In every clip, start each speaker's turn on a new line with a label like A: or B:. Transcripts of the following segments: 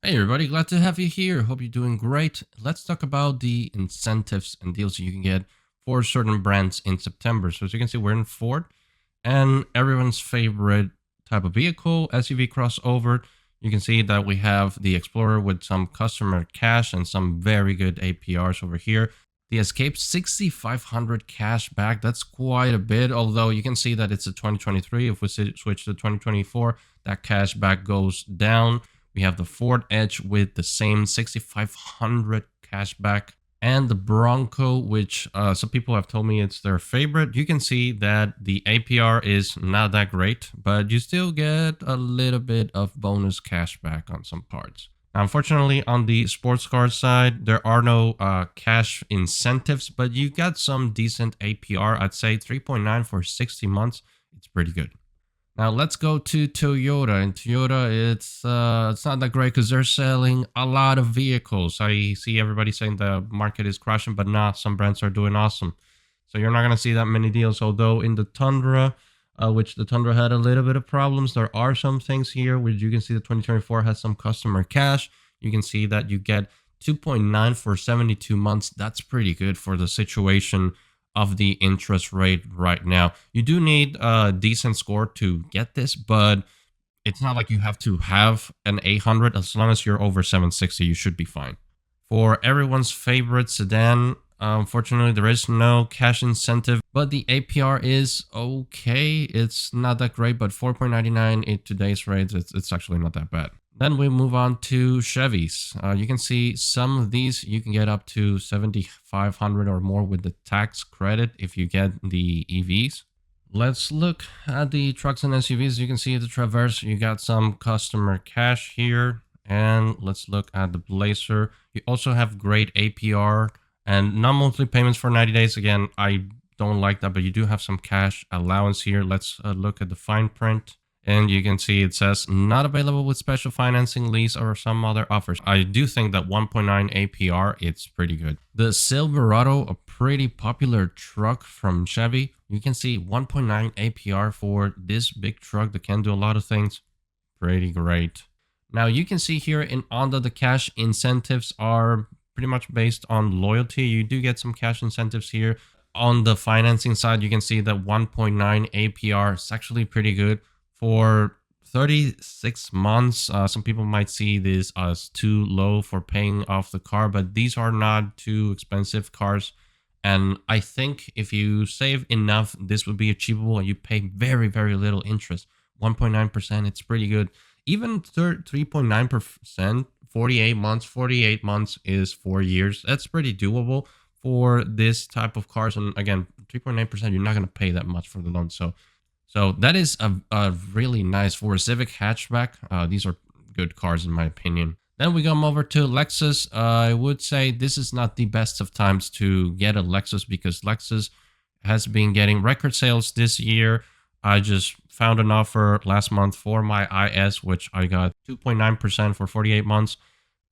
A: Hey everybody, glad to have you here. Hope you're doing great. Let's talk about the incentives and deals you can get for certain brands in September. So as you can see, we're in Ford and everyone's favorite type of vehicle, SUV crossover. You can see that we have the Explorer with some customer cash and some very good APRs over here. The Escape 6500 cash back, that's quite a bit, although you can see that it's a 2023. If we switch to 2024, that cash back goes down. We have the Ford Edge with the same 6,500 cashback and the Bronco, which some people have told me it's their favorite. You can see that the APR is not that great, but you still get a little bit of bonus cashback on some parts. Now, unfortunately, on the sports car side, there are no cash incentives, but you got some decent APR. I'd say 3.9 for 60 months. It's pretty good. Now let's go to Toyota. And Toyota, it's not that great because they're selling a lot of vehicles. I see everybody saying the market is crashing, but nah, some brands are doing awesome. So you're not gonna see that many deals. Although in the Tundra, which the Tundra had a little bit of problems, there are some things here which you can see the 2024 has some customer cash. You can see that you get 2.9 for 72 months. That's pretty good for the situation of the interest rate right now. You do need a decent score to get this, but it's not like you have to have an 800. As long as you're over 760, you should be fine. For everyone's favorite sedan, unfortunately, there is no cash incentive, but the APR is okay. It's not that great, but 4.99 in today's rates, it's actually not that bad. Then we move on to Chevys. You can see some of these you can get up to 7,500 or more with the tax credit if you get the EVs. Let's look at the trucks and SUVs. You can see the Traverse, you got some customer cash here. And let's look at the Blazer. You also have great APR and non-monthly payments for 90 days. Again, I don't like that, but you do have some cash allowance here. Let's look at the fine print. And you can see it says not available with special financing, lease, or some other offers. I do think that 1.9 APR, it's pretty good. The Silverado, a pretty popular truck from Chevy. You can see 1.9 APR for this big truck that can do a lot of things. Pretty great. Now you can see here in Honda, the cash incentives are pretty much based on loyalty. You do get some cash incentives here. On the financing side, you can see that 1.9 APR is actually pretty good. For 36 months, some people might see this as too low for paying off the car, but these are not too expensive cars. And I think if you save enough, this would be achievable and you pay very, very little interest. 1.9%, it's pretty good. Even 3.9%, 48 months is 4 years. That's pretty doable for this type of cars. And again, 3.9%, you're not going to pay that much for the loan. So that is a really nice for a Civic hatchback. These are good cars in my opinion. Then we come over to Lexus. I would say this is not the best of times to get a Lexus because Lexus has been getting record sales this year. I just found an offer last month for my IS, which I got 2.9% for 48 months.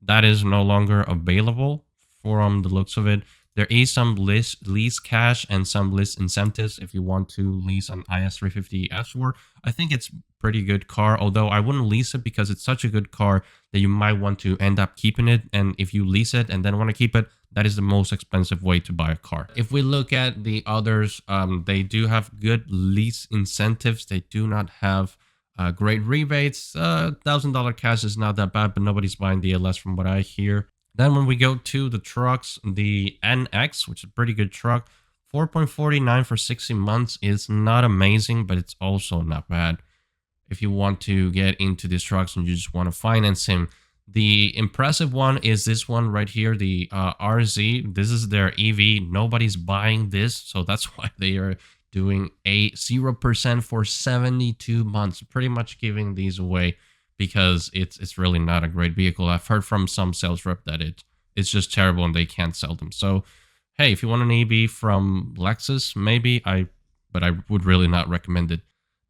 A: That is no longer available from the looks of it. There is some lease cash and some lease incentives if you want to lease an IS350 S4. I think it's a pretty good car, although I wouldn't lease it because it's such a good car that you might want to end up keeping it. And if you lease it and then want to keep it, that is the most expensive way to buy a car. If we look at the others, they do have good lease incentives. They do not have great rebates. $1,000 cash is not that bad, but nobody's buying the LS from what I hear. Then when we go to the trucks, the NX, which is a pretty good truck, 4.49 for 60 months is not amazing, but it's also not bad. If you want to get into these trucks and you just want to finance him, the impressive one is this one right here, the RZ. This is their EV. Nobody's buying this, so that's why they are doing a 0% for 72 months, pretty much giving these away because it's really not a great vehicle. I've heard from some sales rep that it's just terrible and they can't sell them. So, hey, if you want an EV from Lexus, maybe but I would really not recommend it.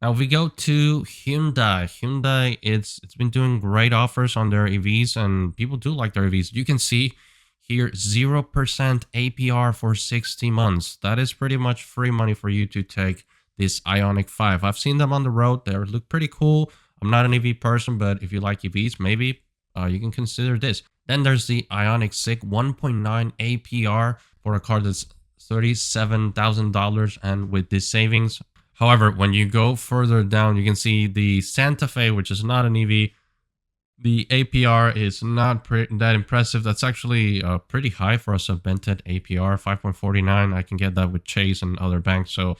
A: Now, if we go to Hyundai, it's been doing great offers on their EVs and people do like their EVs. You can see here 0% APR for 60 months. That is pretty much free money for you to take this Ioniq 5. I've seen them on the road. They look pretty cool. I'm not an EV person, but if you like EVs, maybe you can consider this. Then there's the Ioniq 6 1.9 APR for a car that's $37,000 and with this savings. However, when you go further down, you can see the Santa Fe, which is not an EV. The APR is not that impressive. That's actually pretty high for a subvented APR, 5.49. I can get that with Chase and other banks. So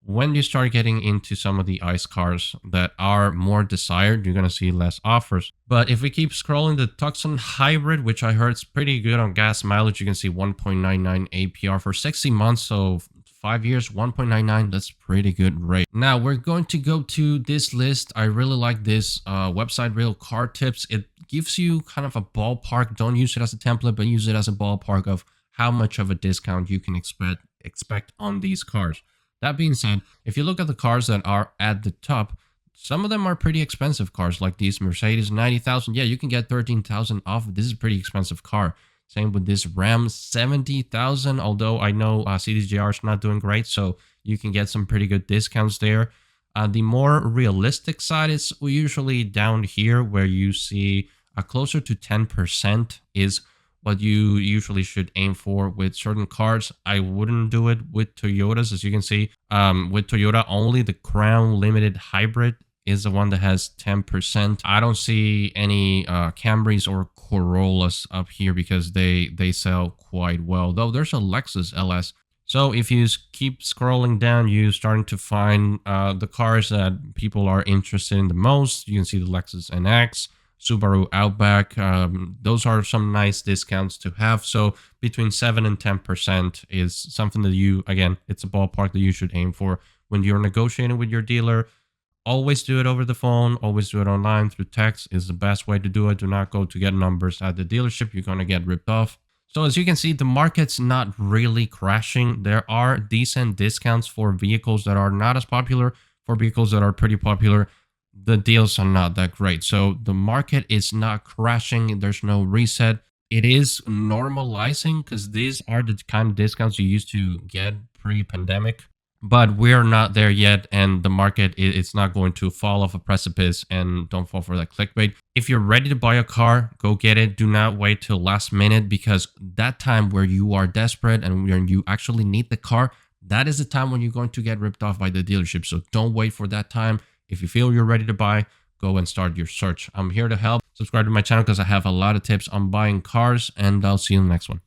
A: when you start getting into some of the ICE cars that are more desired, you're going to see less offers. But if we keep scrolling, the Tucson Hybrid, which I heard is pretty good on gas mileage, you can see 1.99 APR for 60 months. So 5 years, 1.99, that's pretty good rate. Now we're going to go to this list. I really like this website, Real Car Tips. It gives you kind of a ballpark. Don't use it as a template, but use it as a ballpark of how much of a discount you can expect on these cars. That being said, if you look at the cars that are at the top, some of them are pretty expensive cars, like these Mercedes 90,000. Yeah, you can get 13,000 off. This is a pretty expensive car. Same with this Ram 70,000, although I know CDJR is not doing great, so you can get some pretty good discounts there. The more realistic side is usually down here, where you see closer to 10% is what you usually should aim for with certain cars. I wouldn't do it with Toyotas. As you can see, with Toyota, only the Crown Limited Hybrid is the one that has 10%. I don't see any Camrys or Corollas up here because they sell quite well, though there's a Lexus LS. So if you keep scrolling down, you're starting to find the cars that people are interested in the most. You can see the Lexus NX, Subaru Outback. Those are some nice discounts to have. So between 7 and 10% is something that you, again, it's a ballpark that you should aim for when you're negotiating with your dealer. Always do it over the phone. Always do it online through text is the best way to do it. Do not go to get numbers at the dealership. You're going to get ripped off. So as you can see, the market's not really crashing. There are decent discounts for vehicles that are not as popular. For vehicles that are pretty popular, the deals are not that great. So the market is not crashing. There's no reset. It is normalizing because these are the kind of discounts you used to get pre-pandemic. But we're not there yet, and the market is not going to fall off a precipice. And don't fall for that clickbait. If you're ready to buy a car, go get it. Do not wait till last minute, because that time where you are desperate and when you actually need the car, that is the time when you're going to get ripped off by the dealership. So don't wait for that time. If you feel you're ready to buy, go and start your search. I'm here to help. Subscribe to my channel because I have a lot of tips on buying cars, and I'll see you in the next one.